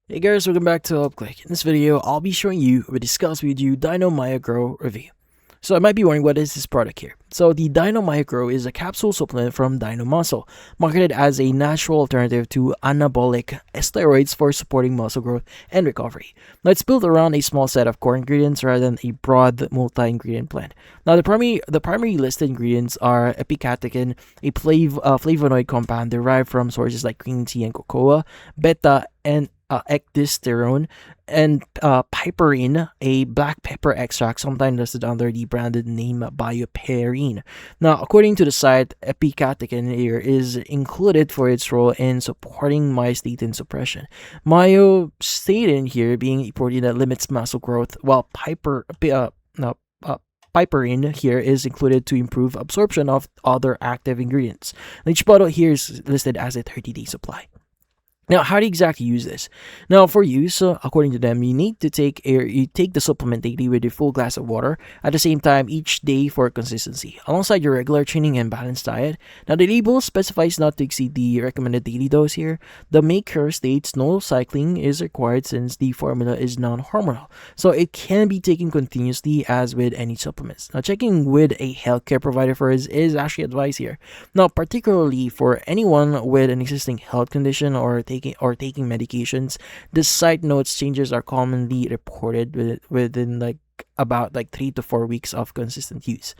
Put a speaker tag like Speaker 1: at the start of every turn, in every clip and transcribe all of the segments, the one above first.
Speaker 1: Hey guys, welcome back to UpClick. In this video, I'll be showing you or discuss with you Dyno Myo Grow review. So I might be wondering, what is this product here? So the Dyno Myo Grow is a capsule supplement from Dyno Muscle, marketed as a natural alternative to anabolic steroids for supporting muscle growth and recovery. Now it's built around a small set of core ingredients rather than a broad multi-ingredient blend. Now the primary listed ingredients are epicatechin, a flavonoid compound derived from sources like green tea and cocoa, beta and ecdysterone, and piperine, a black pepper extract, sometimes listed under the branded name bioperine. Now, according to the site, epicatechin here is included for its role in supporting myostatin suppression. Myostatin here being a protein that limits muscle growth, while piperine here is included to improve absorption of other active ingredients. Each bottle here is listed as a 30-day supply. Now, how do you exactly use this? Now, for use, according to them, you take the supplement daily with a full glass of water at the same time each day for consistency, alongside your regular training and balanced diet. Now, the label specifies not to exceed the recommended daily dose here. The maker states no cycling is required since the formula is non-hormonal, so it can be taken continuously as with any supplements. Now, checking with a healthcare provider first is actually advised here. Now, particularly for anyone with an existing health condition or taking medications, the site notes changes are commonly reported within about 3 to 4 weeks of consistent use.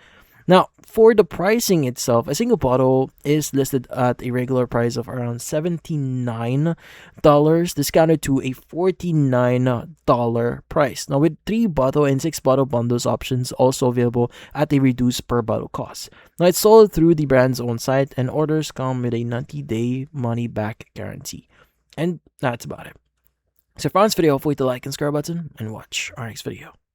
Speaker 1: Now, for the pricing itself, a single bottle is listed at a regular price of around $79, discounted to a $49 price. Now, with 3 bottle and 6 bottle bundles options also available at a reduced per bottle cost. Now, it's sold through the brand's own site, and orders come with a 90-day money-back guarantee. And that's about it. So if you found this video, hopefully hit the like and subscribe button, and watch our next video.